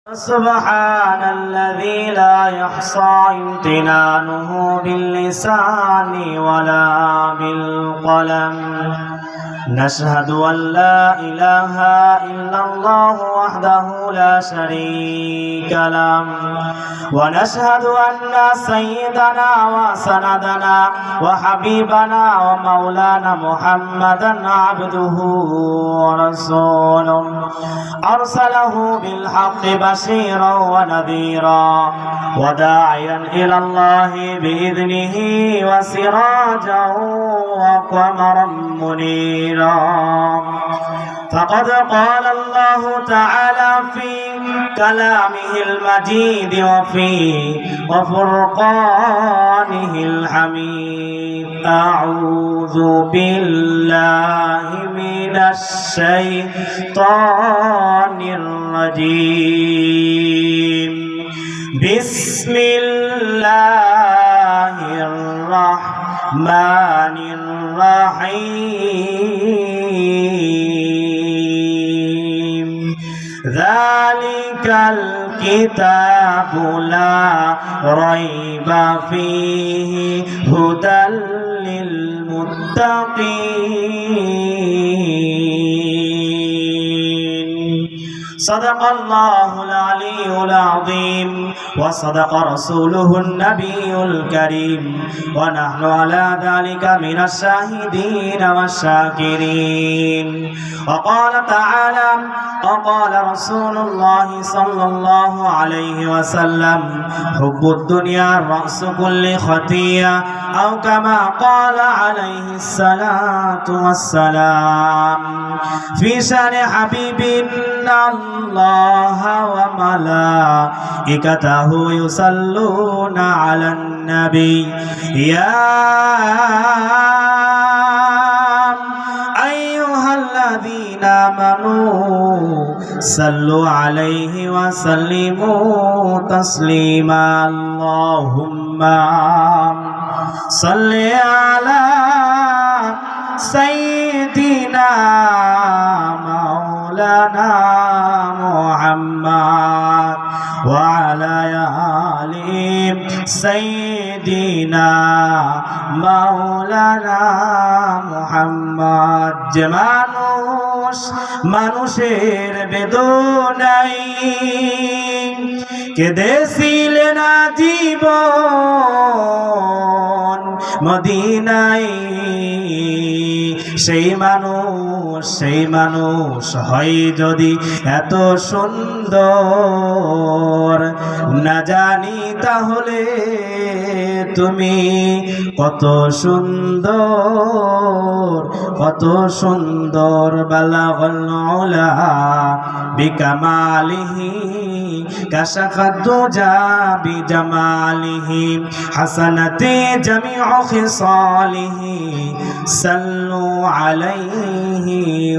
سبحان الذي لا يحصى امتنانه باللسان ولا بالقلم. نشهد أن لا إله إلا الله وحده لا شريك له، ونشهد أن سيدنا وسندنا وحبيبنا ومولانا محمدا عبده ورسوله، أرسله بالحق بشيرا ونذيرا وداعيا إلى الله بإذنه وسراجا وقمرا منيرا. فقد قال الله تعالى في كلامه المجيد وفرقانه الحميد: أعوذ بالله من الشيطان الرجيم. بسم الله الرحمن الرحيم. ذلك الكتاب لا ريب فيه هدى للمتقين. صدق الله العلي العظيم وصدق رسوله النبي الكريم، ونحن على ذلك من الشاهدين والشاكرين. وقال تعالى: وقال رسول الله صلى الله عليه وسلم: حب الدنيا رأس كل خطيئة، أو كما قال عليه الصلاة والسلام. في شأن حبيب الله وملائكته يصلون على النبي يا أيها الذين آمنوا صلوا عليه وسلموا تسليما. اللهم صل على سيدنا مولانا محمد وعلى آل سيدنا مولانا محمد। যে মানুষের বেদনাই কেঁদেছিলেন জীবন মদিনায়, সেই মানুষ হয় যদি এত সুন্দর, না জানি তাহলে তুমি কত সুন্দর। বালাগাল উলা বিকামালিহি কাশাফাদ দুজা বিজামালিহি হাসানাতি জামিউ খিসালিহি সাল্লু আলাইহি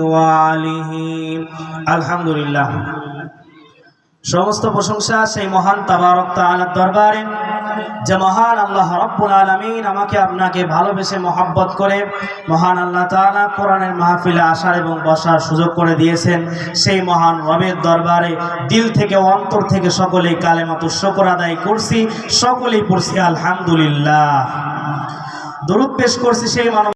ওয়া আলিহি। আলহামদুলিল্লাহ, সমস্ত প্রশংসা সেই মহান তাবারক তাআলার দরবারে, যে মহান আল্লাহ রাব্বুল আলামিন আমাকে আপনাকে ভালোবেসে মহব্বত করে মহান আল্লাহ তাআলা কোরআনের মাহফিলে আসার এবং বসার সুযোগ করে দিয়েছেন। সেই মহান রবের দরবারে দিল থেকে অন্তর থেকে সকলেই কালেমাতুশ শুকর আদায় করছি, সকলেই পড়ছি আলহামদুলিল্লাহ। দরুদ পেশ করছি সেই মানব